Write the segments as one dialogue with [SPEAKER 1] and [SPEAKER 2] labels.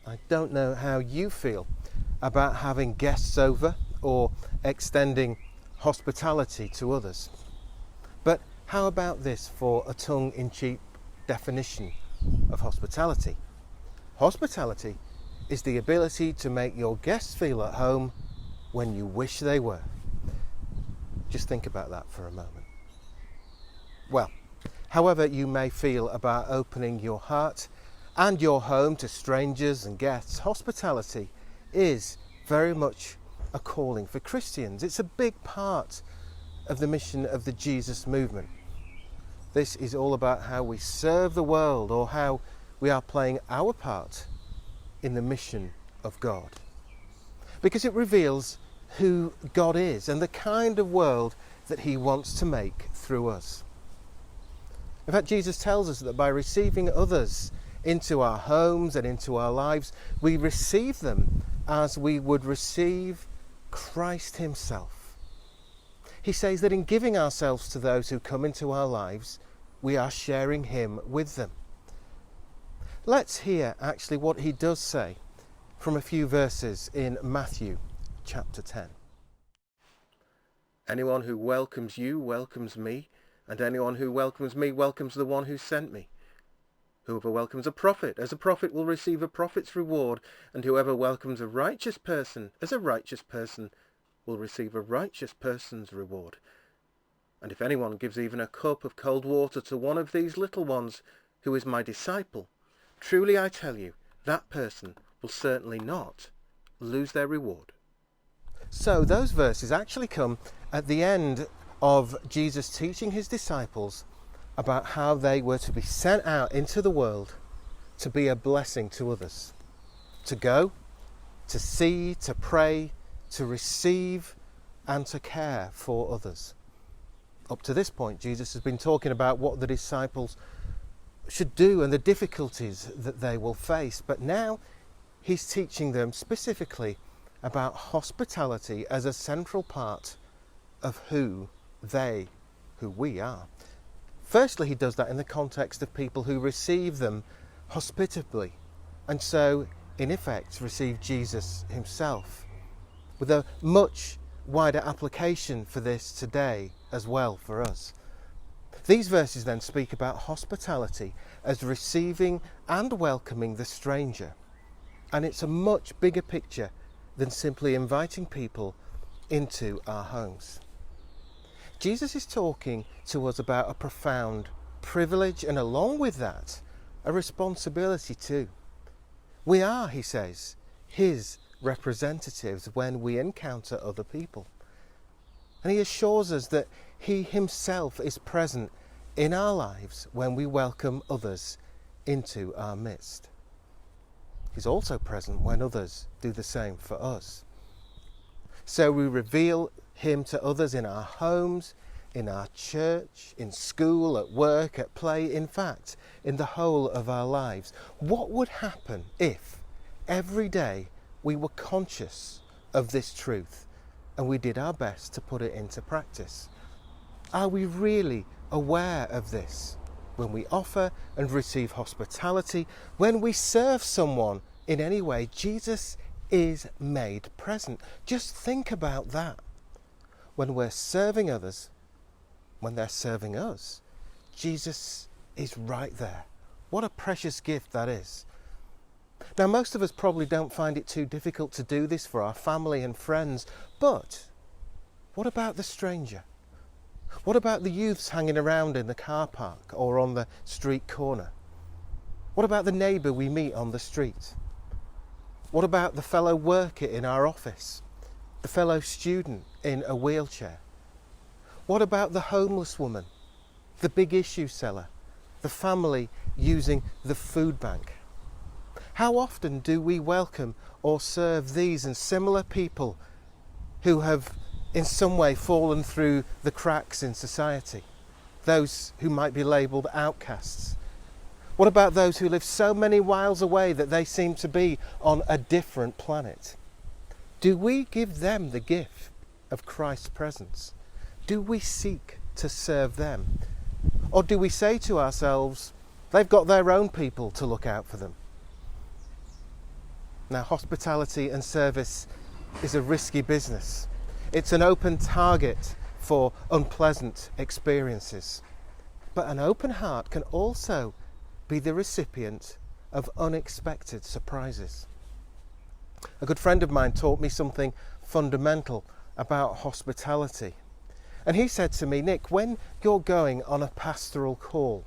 [SPEAKER 1] I don't know how you feel about having guests over or extending hospitality to others. But how about this for a tongue-in-cheek definition of hospitality? Hospitality is the ability to make your guests feel at home when you wish they were. Just think about that for a moment. Well, however you may feel about opening your heart and your home to strangers and guests, hospitality is very much a calling for Christians. It's a big part of the mission of the Jesus movement. This is all about how we serve the world, or how we are playing our part in the mission of God. Because it reveals who God is and the kind of world that he wants to make through us. In fact, Jesus tells us that by receiving others into our homes and into our lives, we receive them as we would receive Christ himself. He says that in giving ourselves to those who come into our lives, we are sharing him with them. Let's hear actually what he does say from a few verses in Matthew chapter 10. Anyone who welcomes you welcomes me, and anyone who welcomes me welcomes the one who sent me. Whoever welcomes a prophet as a prophet will receive a prophet's reward, and whoever welcomes a righteous person as a righteous person will receive a righteous person's reward. And if anyone gives even a cup of cold water to one of these little ones who is my disciple, truly I tell you, that person will certainly not lose their reward. So those verses actually come at the end of Jesus teaching his disciples about how they were to be sent out into the world to be a blessing to others, to go, to see, to pray, to receive, and to care for others. Up to this point, Jesus has been talking about what the disciples should do and the difficulties that they will face, but now he's teaching them specifically about hospitality as a central part of who we are. Firstly, he does that in the context of people who receive them hospitably, and so, in effect, receive Jesus himself, with a much wider application for this today as well for us. These verses then speak about hospitality as receiving and welcoming the stranger, and it's a much bigger picture than simply inviting people into our homes. Jesus is talking to us about a profound privilege, and along with that, a responsibility too. We are, he says, his representatives when we encounter other people. And he assures us that he himself is present in our lives when we welcome others into our midst. He's also present when others do the same for us. So we reveal him to others in our homes, in our church, in school, at work, at play, in fact, in the whole of our lives. What would happen if every day we were conscious of this truth and we did our best to put it into practice? Are we really aware of this when we offer and receive hospitality, when we serve someone in any way? Jesus is made present. Just think about that. When we're serving others, when they're serving us, Jesus is right there. What a precious gift that is. Now, most of us probably don't find it too difficult to do this for our family and friends, but what about the stranger? What about the youths hanging around in the car park or on the street corner? What about the neighbour we meet on the street? What about the fellow worker in our office? The fellow student in a wheelchair? What about the homeless woman, the big issue seller, the family using the food bank? How often do we welcome or serve these and similar people who have in some way fallen through the cracks in society? Those who might be labelled outcasts. What about those who live so many miles away that they seem to be on a different planet? Do we give them the gift of Christ's presence? Do we seek to serve them? Or do we say to ourselves, they've got their own people to look out for them? Now, hospitality and service is a risky business. It's an open target for unpleasant experiences. But an open heart can also be the recipient of unexpected surprises. A good friend of mine taught me something fundamental about hospitality. And he said to me, Nick, when you're going on a pastoral call,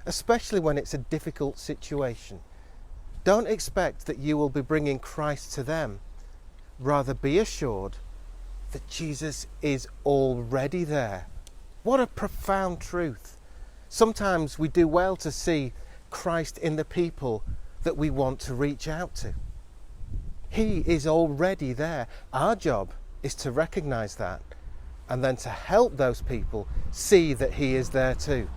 [SPEAKER 1] especially when it's a difficult situation, don't expect that you will be bringing Christ to them. Rather, be assured that Jesus is already there. What a profound truth. Sometimes we do well to see Christ in the people that we want to reach out to. He is already there. Our job is to recognize that and then to help those people see that he is there too.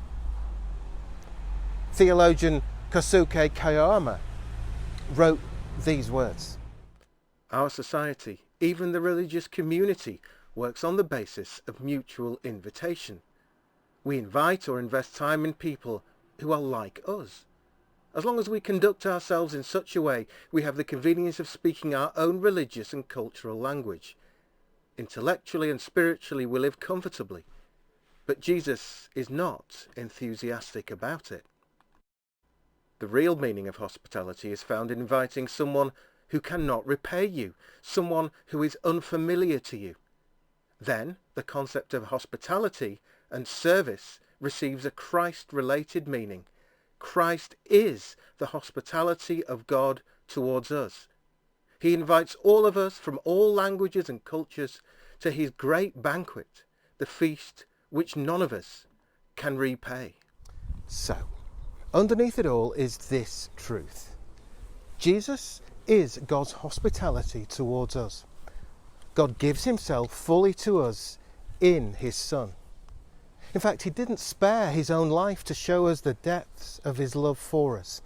[SPEAKER 1] Theologian Kosuke Kayama wrote these words. Our society, even the religious community, works on the basis of mutual invitation. We invite or invest time in people who are like us. As long as we conduct ourselves in such a way, we have the convenience of speaking our own religious and cultural language. Intellectually and spiritually we live comfortably, but Jesus is not enthusiastic about it. The real meaning of hospitality is found in inviting someone who cannot repay you, someone who is unfamiliar to you. Then the concept of hospitality and service receives a Christ-related meaning. Christ is the hospitality of God towards us. He invites all of us from all languages and cultures to his great banquet, the feast which none of us can repay. So, underneath it all is this truth. Jesus is God's hospitality towards us. God gives himself fully to us in his Son. In fact, he didn't spare his own life to show us the depths of his love for us.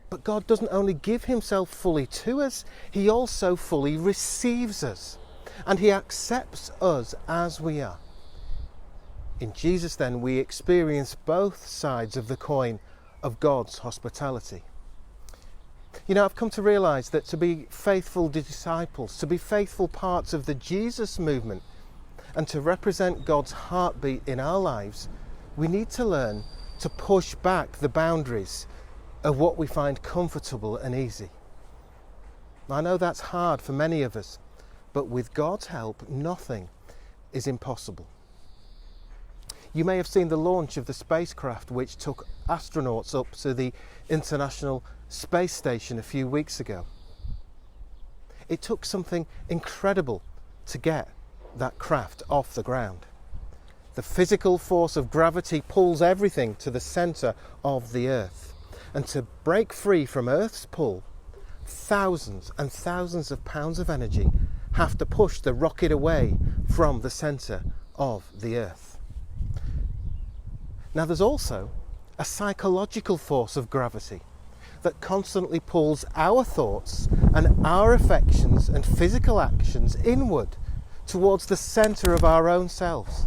[SPEAKER 1] But God doesn't only give himself fully to us, he also fully receives us. And he accepts us as we are. In Jesus, then, we experience both sides of the coin of God's hospitality. You know, I've come to realise that to be faithful disciples, to be faithful parts of the Jesus movement, and to represent God's heartbeat in our lives, we need to learn to push back the boundaries of what we find comfortable and easy. I know that's hard for many of us, but with God's help, nothing is impossible. You may have seen the launch of the spacecraft which took astronauts up to the International Space Station a few weeks ago. It took something incredible to get that craft off the ground. The physical force of gravity pulls everything to the centre of the Earth. And to break free from Earth's pull, thousands and thousands of pounds of energy have to push the rocket away from the centre of the Earth. Now there's also a psychological force of gravity that constantly pulls our thoughts and our affections and physical actions inward towards the centre of our own selves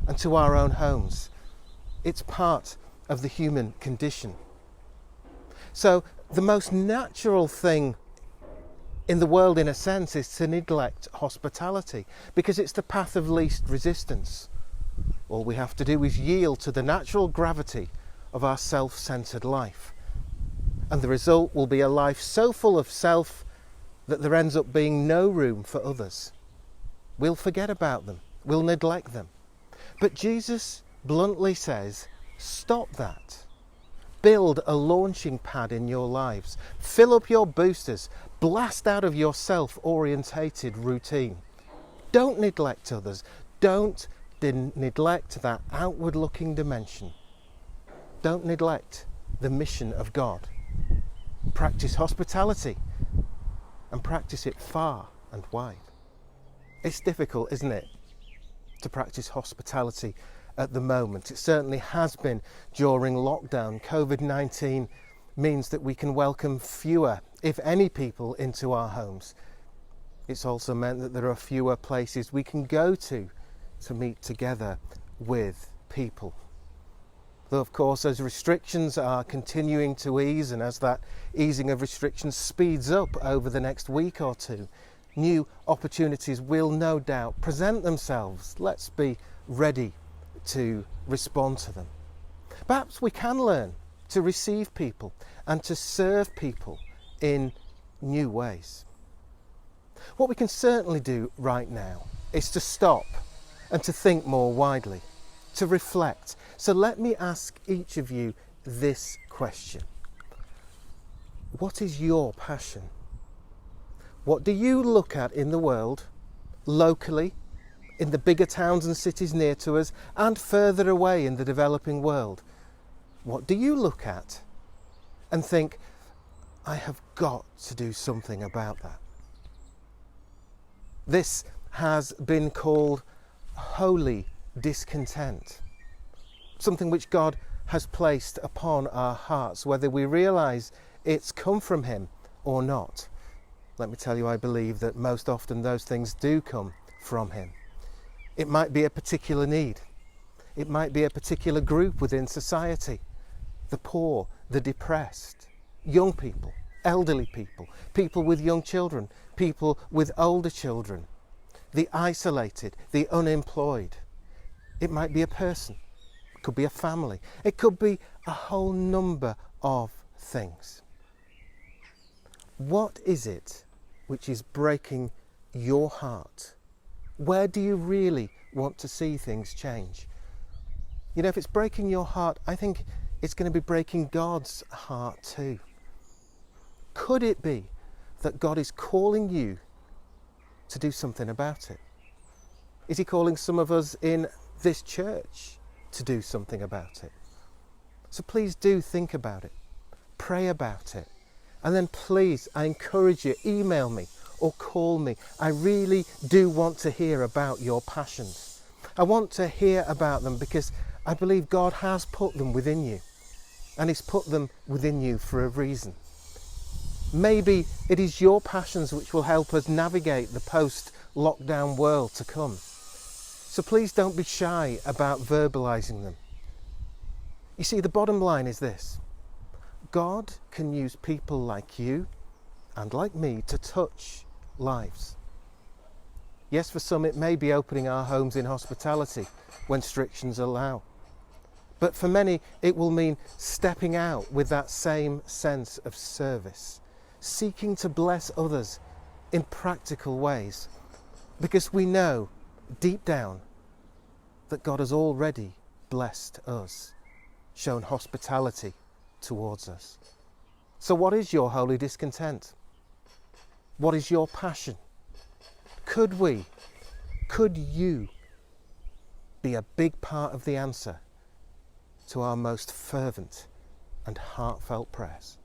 [SPEAKER 1] and to our own homes. It's part of the human condition. So the most natural thing in the world, in a sense, is to neglect hospitality because it's the path of least resistance. All we have to do is yield to the natural gravity of our self-centered life. And the result will be a life so full of self that there ends up being no room for others. We'll forget about them. We'll neglect them. But Jesus bluntly says, stop that. Build a launching pad in your lives. Fill up your boosters. Blast out of your self-orientated routine. Don't neglect others. Don't neglect that outward-looking dimension. Don't neglect the mission of God. Practice hospitality and practice it far and wide. It's difficult, isn't it, to practice hospitality at the moment. It certainly has been during lockdown. COVID-19 means that we can welcome fewer, if any, people into our homes. It's also meant that there are fewer places we can go to meet together with people. Though, of course, as restrictions are continuing to ease and as that easing of restrictions speeds up over the next week or two, new opportunities will no doubt present themselves. Let's be ready to respond to them. Perhaps we can learn to receive people and to serve people in new ways. What we can certainly do right now is to stop and to think more widely, to reflect. So let me ask each of you this question. What is your passion? What do you look at in the world, locally, in the bigger towns and cities near to us, and further away in the developing world? What do you look at and think, I have got to do something about that? This has been called holy discontent, something which God has placed upon our hearts, whether we realise it's come from Him or not. Let me tell you, I believe that most often those things do come from Him. It might be a particular need. It might be a particular group within society. The poor, the depressed, young people, elderly people, people with young children, people with older children, the isolated, the unemployed. It might be a person. It could be a family. It could be a whole number of things. What is it which is breaking your heart? Where do you really want to see things change? You know, if it's breaking your heart, I think it's going to be breaking God's heart too. Could it be that God is calling you to do something about it? Is He calling some of us in this church to do something about it? So please do think about it, pray about it, and then please, I encourage you, email me or call me. I really do want to hear about your passions. I want to hear about them because I believe God has put them within you, and He's put them within you for a reason. Maybe it is your passions which will help us navigate the post-lockdown world to come. So please don't be shy about verbalising them. You see, the bottom line is this. God can use people like you and like me to touch lives. Yes, for some it may be opening our homes in hospitality when restrictions allow. But for many it will mean stepping out with that same sense of service, seeking to bless others in practical ways, because we know deep down that God has already blessed us, shown hospitality towards us. So what is your holy discontent? What is your passion? Could you be a big part of the answer to our most fervent and heartfelt prayers?